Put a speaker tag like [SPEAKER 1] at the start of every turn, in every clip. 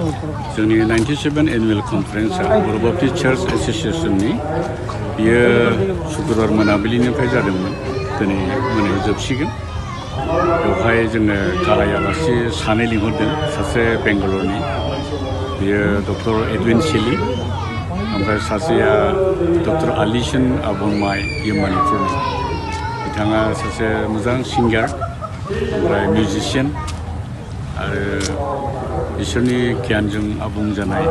[SPEAKER 1] जोंनि 97 एनुवेल कनफारेन्सआ बर' Baptist church एस'सिएशननि बियो शुक्रबार मोनाबिलिनिफ्राय जादोंमोन। दिनै मोनायाव जोबसिगोन। बेवहाय जोङो गाहाय आलासि सानै लिंहरदों। सासे बेंगालरनि, बियो डक्टर एडविन सिली, ओमफ्राय सासेया डक्टर आलिसन आबनमाइ मणिपुरनि। बिथाङा सासे मोजां सिंगार, ओमफ्राय मिउजिशियान, आरो बिसोरनि गियानजों आबुं जानाय,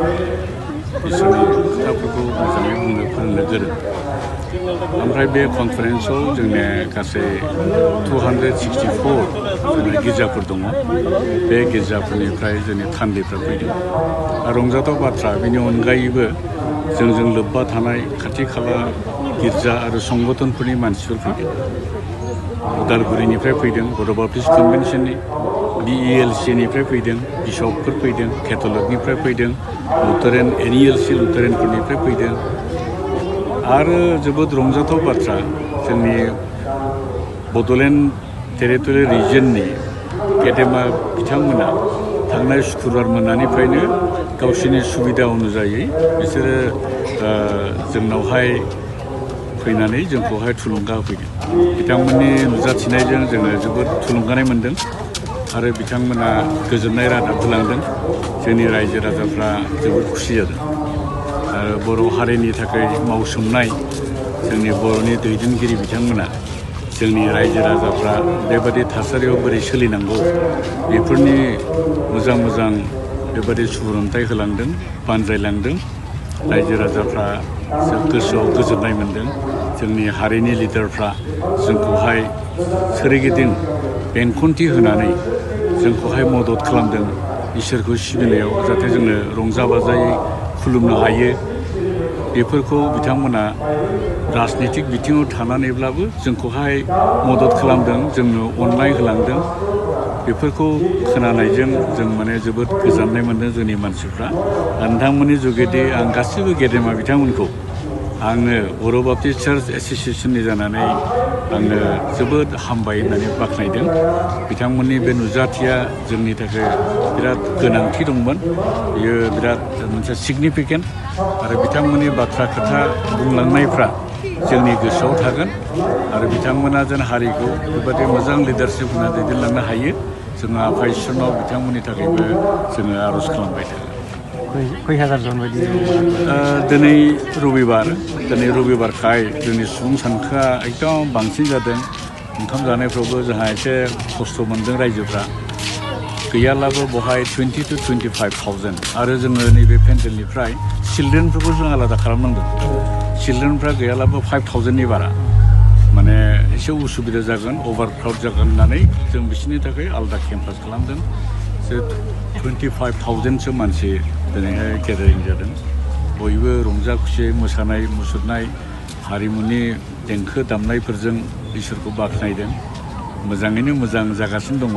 [SPEAKER 1] बिसोरनि खोथाफोरखौ मोजाङै बुंनो फोरोंनो गोरों। ओमफ्राय बे कनफारेन्सआव जोंनिया गासै 264 जोंना गिर्जाफोर दङ। बे गिर्जाफोरनिफ्राय जोंनि थान्दैफ्रा फैदों। आरो रंजाथाव बाथ्रा, बेनि अनगायैबो जोंजों लोब्बा थानाय खाथि खाला गिर्जा आरो संगठनफोरनि मानसिफोर फैदों। उदालगुरिनिफ्राय फैदों, बर' बाप्टिस्ट कनभेनसननि, BELCनिफ्राय फैदों, बिशपफोर फैदों, केथलिकनिफ्राय फैदों, लुथेरान NELC लुथेरानफोरनिफ्राय फैदों। आरो जोबोद रंजाथाव बाथ्रा, जोंनि बड'लेण्ड टेरिटरियेल रिजननि गेदेमा बिथांमोना थांनाय शुक्रबार मोनानिफ्रायनो गावसोरनि सुबिदा अनुजायै बिसोरो जोंनावहाय फैनानै जोंखौहाय थुलुंगा होफैदों। बिथांमोननि नुजाथिनायजों जोङो जोबोद थुलुंगानाय मोन्दों आरो बिथांमोना गोजोननाय रादाब होलांदों। जोंनि रायजो राजाफ्रा जोबोद खुसि जादों। आरो बर' हारिनि थाखाय मावसोमनाय जोंनि बर'नि दैदेनगिरि बिथांमोना जोंनि रायजो राजाफ्रा बेबादि थासारियाव बोरै सोलिनांगौ, बेफोरनि मोजां मोजां बेबादि सुबुरुन्थाय होलांदों, बानजायलांदों। रायजो राजाफ्रा गोसोआव गोजोननाय मोन्दों। जोंनि हारिनि लिडारफ्रा जोंखौहाय सोरगिदिं बेंखनथि होनानै जोंखौहाय मदद खालामदों। इसोरखौ सिबिनायाव जाहाथे जोङो रंजा बाजायै खुलुमनो हायो, बेफोरखौ बिथांमोना राजनितिक बिथिङाव थानानैब्लाबो जोंखौहाय मदद खालामदों, जोंनो अननाय होलांदों। बेफोरखौ खोनानायजों जों माने जोबोद गोजोननाय मोन्दों जोंनि मानसिफ्रा। नोंथांमोननि जुगेदि आं गासैबो गेदेमा बिथांमोनखौ आङो बर' बाप्टिस्ट चार्च एस'सिएशननि जानानै आङो जोबोद हामबाय होननानै बाख्नायदों। बिथांमोननि बे नुजाथिया जोंनि थाखाय बिराद गोनांथि दंमोन। बियो बिराद मोनसे सिगनिफिकेन्ट, आरो बिथांमोननि बाथ्रा खोथा बुंलांनायफ्रा जोंनि गोसोआव थागोन। आरो बिथांमोना जेन हारिखौ बेबादि मोजां लिडारशिप होना दैदेनलांनो हायो, जोङो आफा इसोरनाव बिथांमोननि थाखायबो जोङो आर'ज खालामबाय थागोन।
[SPEAKER 2] खय हाजार जन बायदि?
[SPEAKER 1] दिनै रबिबारखाय जोंनि सुबुं सानखोआ एकदम बांसिन जादों। ओंखाम जानायफ्रावबो जोंहा एसे खस्थ' मोन्दों रायजोफ्रा। गैयाब्लाबो बहाय 20 to 25,000। आरो जोङो नैबे पेन्डेलनिफ्राय चिलड्रेनफोरखौ जों आलादा खालामनांदों। चिलड्रेनफ्रा गैयाब्लाबो 5,000नि बारा, माने एसे उसुबिदा जागोन, अभारक्राउड जागोन होननानै जों बिसोरनि थाखाय आलादा केम्पास खालामदों। 25,000सो मानसि दिनैहाय गेदारिं जादों। बयबो रंजा खुसियै मोसानाय मुसुरनाय, हारिमुनि देंखो दामनायफोरजों इसोरखौ बाख्नायदों। मोजाङैनो मोजां जागासिनो दङ।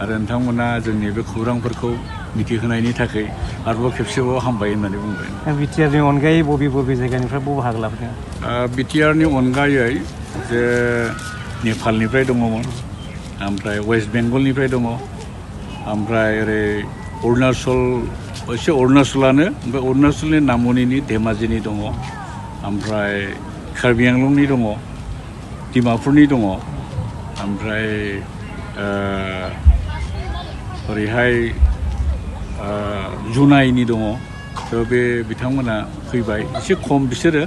[SPEAKER 1] आरो नोंथांमोना जोंनि बे खौरांफोरखौ मिथिहोनायनि थाखाय आरोबाव खेबसेबाव हामबाय होननानै बुंबाय।
[SPEAKER 2] बिटिआरनि अनगायै बबे जायगानिफ्राय बाहागो लाफैदों?
[SPEAKER 1] बिटिआरनि अनगायै जे नेपालनिफ्राय दङमोन, ओमफ्राय वेस्ट बेंगलनिफ्राय दङ, ओमफ्राय ओरै अरुणाचलानो, ओमफ्राय अरुणाचलनि नामनिनि धेमाजिनि दङ, ओमफ्राय कार्बि आंलंनि दङ, डिमापुरनि दङ, ओमफ्राय ओरैहाय जुनाइनि दङ। थ' बे बिथांमोना फैबाय, एसे खम बिसोरो,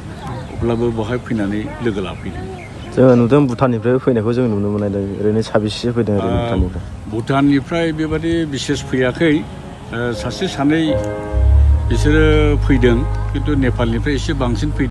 [SPEAKER 1] अब्लाबो बहाय फैनानै लोगो लाफैदों।
[SPEAKER 3] जोङो नुदों भुटाननिफ्राय फैनायखौ जों नुनो मोननाय। ओरैनो साबेसे फैदों ओरैनो
[SPEAKER 1] भुटाननिफ्राय बेबादि बिसेस फैयाखै, सासे सानै बिसोरो फैदों, खिन्थु नेपालनिफ्राय एसे बांसिन फैदों।